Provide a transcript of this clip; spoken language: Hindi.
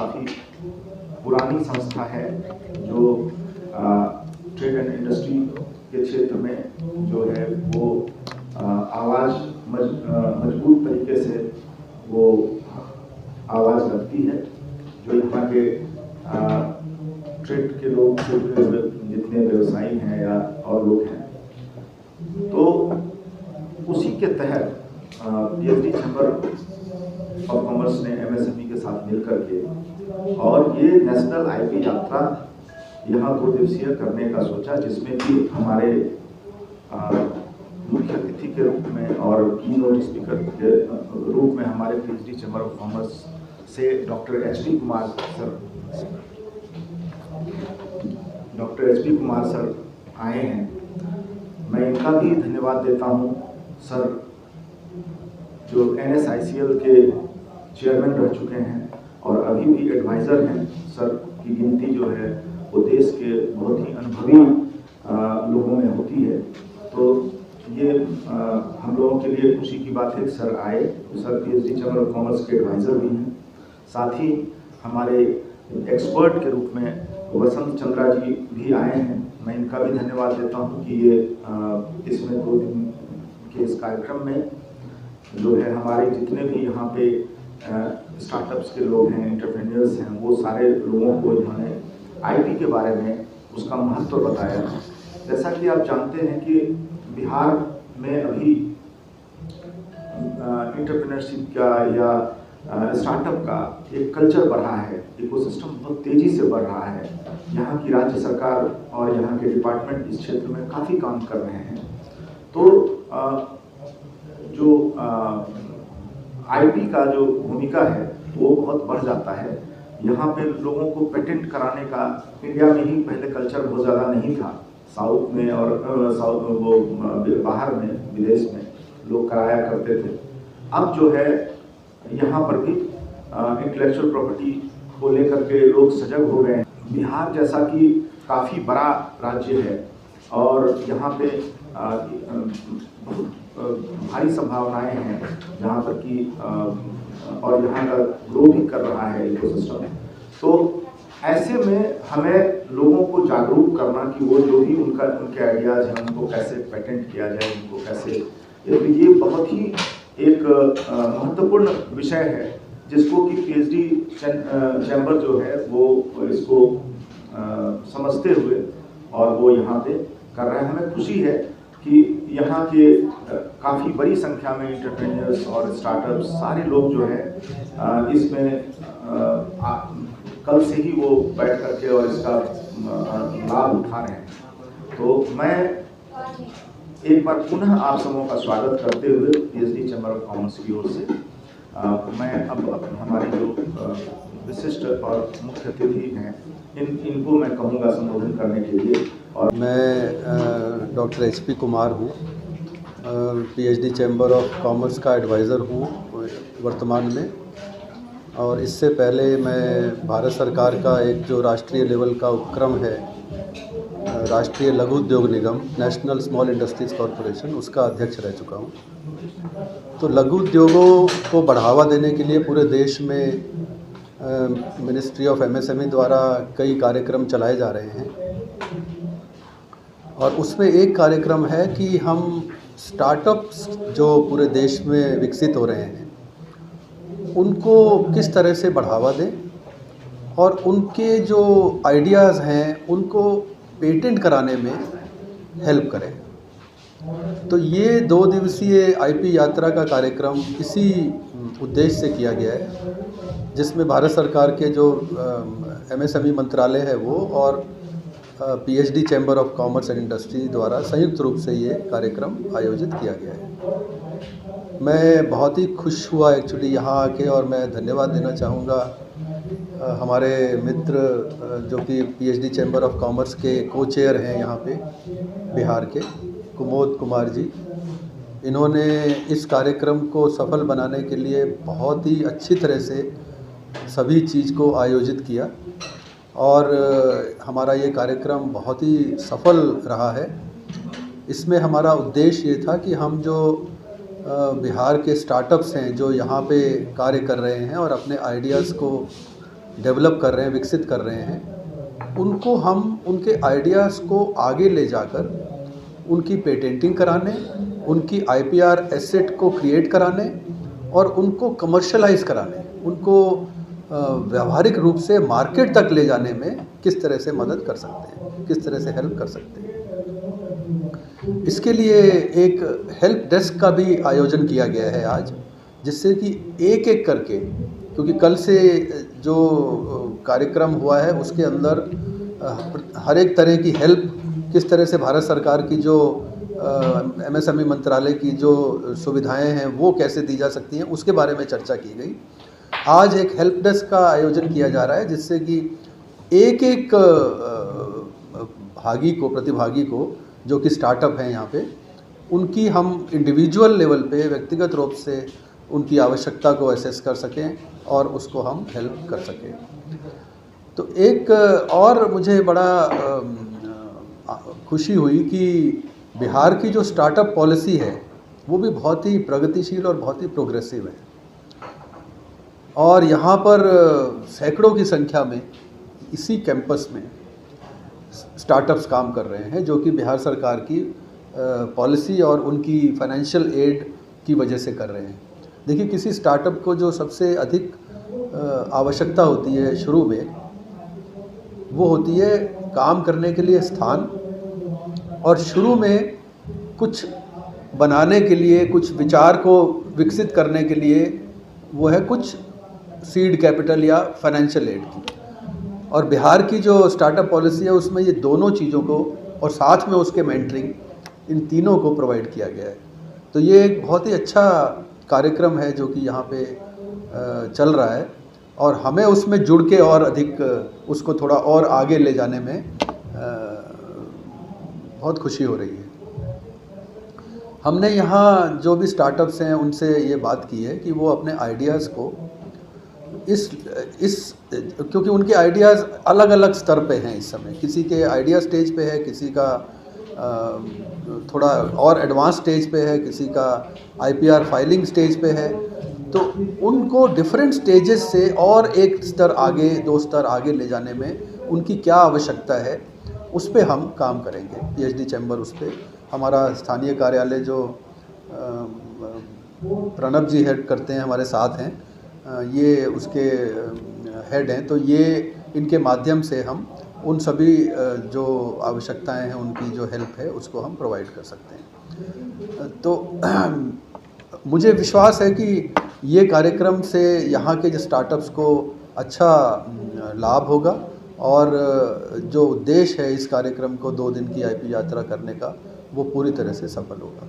काफ़ी पुरानी संस्था है जो ट्रेड एंड इंडस्ट्री के क्षेत्र में जो है वो आवाज़ मजबूत तरीके से वो आवाज़ रखती है। जो यहाँ के ट्रेड के लोग जितने व्यवसायी हैं या और लोग हैं, तो उसी के तहत पीएचडी चैम्बर ऑफ कॉमर्स ने एमएसएमई के साथ मिलकर के और ये नेशनल आईपी यात्रा यहाँ 2 दिवसीय करने का सोचा, जिसमें कि हमारे मुख्य अतिथि के रूप में और कीनोट स्पीकर के रूप में हमारे पीएचडी चैम्बर ऑफ कॉमर्स से डॉक्टर एचपी कुमार सर आए हैं। मैं इनका भी धन्यवाद देता हूं। सर जो NSICL के चेयरमैन रह चुके हैं और अभी भी एडवाइज़र हैं। सर की गिनती जो है वो देश के बहुत ही अनुभवी लोगों में होती है। तो ये हम लोगों के लिए खुशी की बात है कि सर आए। Sir PhD chamber of commerce के एडवाइज़र भी हैं। साथ ही हमारे एक्सपर्ट के रूप में वसंत चंद्रा जी भी आए हैं। मैं इनका भी धन्यवाद देता हूं कि ये इसमें 2 दिन के इस कार्यक्रम में जो है हमारे जितने भी यहाँ पे स्टार्टअप्स के लोग हैं, एंटरप्रेन्योर्स हैं, वो सारे लोगों को इन्होंने आईटी के बारे में उसका महत्व बताया। जैसा कि आप जानते हैं कि बिहार में अभी एंटरप्रेन्योरशिप का या स्टार्टअप का एक कल्चर बढ़ा है, इकोसिस्टम बहुत तेज़ी से बढ़ रहा है। यहाँ की राज्य सरकार और यहाँ के डिपार्टमेंट इस क्षेत्र में काफ़ी काम कर रहे हैं। तो जो आईटी का जो भूमिका है वो बहुत बढ़ जाता है। यहाँ पे लोगों को पेटेंट कराने का इंडिया में ही पहले कल्चर बहुत ज़्यादा नहीं था। साउथ में और बाहर में विदेश में लोग कराया करते थे। अब जो है यहाँ पर भी इंटेलेक्चुअल प्रॉपर्टी को लेकर के लोग सजग हो गए हैं। बिहार जैसा कि काफ़ी बड़ा राज्य है और यहाँ पे बहुत भारी संभावनाएं हैं जहाँ पर कि और यहाँ का ग्रो भी कर रहा है इकोसिस्टम। तो ऐसे में हमें लोगों को जागरूक करना कि वो जो भी उनके आइडियाज़ हैं उनको कैसे पेटेंट किया जाए, उनको कैसे, ये बहुत ही एक महत्वपूर्ण विषय है जिसको कि पीएचडी चैम्बर जो है वो इसको समझते हुए और वो यहाँ पे कर रहे हैं। हमें खुशी है कि यहाँ के काफ़ी बड़ी संख्या में एंटरप्रेन्योर्स और स्टार्टअप्स सारे लोग जो है इसमें कल से ही वो बैठ करके और इसका लाभ उठा रहे हैं। तो मैं एक बार पुनः आप सबों का स्वागत करते हुए पीएचडी चैम्बर ऑफ कॉमर्स की ओर से मैं अब हमारे जो विशिष्ट और मुख्य अतिथि हैं इनको मैं कहूँगा संबोधन करने के लिए। और मैं डॉक्टर एचपी कुमार हूँ, पीएचडी चैम्बर ऑफ कॉमर्स का एडवाइज़र हूँ वर्तमान में। और इससे पहले मैं भारत सरकार का एक जो राष्ट्रीय लेवल का उपक्रम है, राष्ट्रीय लघु उद्योग निगम, नेशनल स्मॉल इंडस्ट्रीज़ कॉरपोरेशन, उसका अध्यक्ष रह चुका हूँ। तो लघु उद्योगों को बढ़ावा देने के लिए पूरे देश में मिनिस्ट्री ऑफ एमएसएमई द्वारा कई कार्यक्रम चलाए जा रहे हैं। और उसमें एक कार्यक्रम है कि हम स्टार्टअप्स जो पूरे देश में विकसित हो रहे हैं उनको किस तरह से बढ़ावा दें और उनके जो आइडियाज़ हैं उनको पेटेंट कराने में हेल्प करें। तो ये 2 दिवसीय आईपी यात्रा का कार्यक्रम इसी उद्देश्य से किया गया है, जिसमें भारत सरकार के जो एमएसएमई मंत्रालय है वो और PhD chamber of commerce and industry द्वारा संयुक्त रूप से ये कार्यक्रम आयोजित किया गया है। मैं बहुत ही खुश हुआ एक्चुअली यहाँ आके, और मैं धन्यवाद देना चाहूँगा हमारे मित्र जो कि पीएचडी चैम्बर ऑफ कॉमर्स के को चेयर हैं यहाँ पे बिहार के, कुमोद कुमार जी। इन्होंने इस कार्यक्रम को सफल बनाने के लिए बहुत ही अच्छी तरह से सभी चीज़ को आयोजित किया और हमारा ये कार्यक्रम बहुत ही सफल रहा है। इसमें हमारा उद्देश्य ये था कि हम जो बिहार के स्टार्टअप्स हैं जो यहाँ पे कार्य कर रहे हैं और अपने आइडियाज़ को डेवलप कर रहे हैं, विकसित कर रहे हैं, उनको हम उनके आइडियाज़ को आगे ले जाकर उनकी पेटेंटिंग कराने, उनकी आईपीआर एसेट को क्रिएट कराने और उनको कमर्शलाइज़ कराने, उनको व्यावहारिक रूप से मार्केट तक ले जाने में किस तरह से मदद कर सकते हैं, किस तरह से हेल्प कर सकते हैं। इसके लिए एक हेल्प डेस्क का भी आयोजन किया गया है आज, जिससे कि एक-एक करके, क्योंकि कल से जो कार्यक्रम हुआ है उसके अंदर हर एक तरह की हेल्प किस तरह से भारत सरकार की जो एमएसएमई मंत्रालय की जो सुविधाएं हैं वो कैसे दी जा सकती हैं, उसके बारे में चर्चा की गई। आज एक हेल्प डेस्क का आयोजन किया जा रहा है, जिससे कि एक-एक प्रतिभागी को जो कि स्टार्टअप हैं यहाँ पे, उनकी हम इंडिविजुअल लेवल पे व्यक्तिगत रूप से उनकी आवश्यकता को असेस कर सकें और उसको हम हेल्प कर सकें। तो एक और मुझे बड़ा खुशी हुई कि बिहार की जो स्टार्टअप पॉलिसी है वो भी बहुत ही प्रगतिशील और बहुत ही प्रोग्रेसिव है, और यहाँ पर सैकड़ों की संख्या में इसी कैंपस में स्टार्टअप्स काम कर रहे हैं, जो कि बिहार सरकार की पॉलिसी और उनकी फाइनेंशियल एड की वजह से कर रहे हैं। देखिए, किसी स्टार्टअप को जो सबसे अधिक आवश्यकता होती है शुरू में, वो होती है काम करने के लिए स्थान, और शुरू में कुछ बनाने के लिए, कुछ विचार को विकसित करने के लिए वो है कुछ सीड कैपिटल या फाइनेंशियल एड की। और बिहार की जो स्टार्टअप पॉलिसी है उसमें ये दोनों चीज़ों को और साथ में उसके मेंटरिंग, इन तीनों को प्रोवाइड किया गया है। तो ये एक बहुत ही अच्छा कार्यक्रम है जो कि यहाँ पे चल रहा है, और हमें उसमें जुड़ के और अधिक उसको थोड़ा और आगे ले जाने में बहुत खुशी हो रही है। हमने यहाँ जो भी स्टार्टअप्स हैं उनसे ये बात की है कि वो अपने आइडियाज़ को क्योंकि उनके आइडियाज़ अलग अलग स्तर पे हैं इस समय, किसी के आइडिया स्टेज पे है, किसी का थोड़ा और एडवांस स्टेज पे है, किसी का आईपीआर फाइलिंग स्टेज पे है। तो उनको डिफरेंट स्टेजेस से और एक स्तर आगे, दो स्तर आगे ले जाने में उनकी क्या आवश्यकता है, उस पे हम काम करेंगे। पीएचडी चैम्बर उस पे, हमारा स्थानीय कार्यालय जो प्रणब जी हेड करते हैं, हमारे साथ हैं, ये उसके हेड हैं। तो ये इनके माध्यम से हम उन सभी जो आवश्यकताएं हैं, उनकी जो हेल्प है, उसको हम प्रोवाइड कर सकते हैं। तो मुझे विश्वास है कि ये कार्यक्रम से यहाँ के जो स्टार्टअप्स को अच्छा लाभ होगा, और जो उद्देश्य है इस कार्यक्रम को 2 दिन की आईपी यात्रा करने का, वो पूरी तरह से सफल होगा।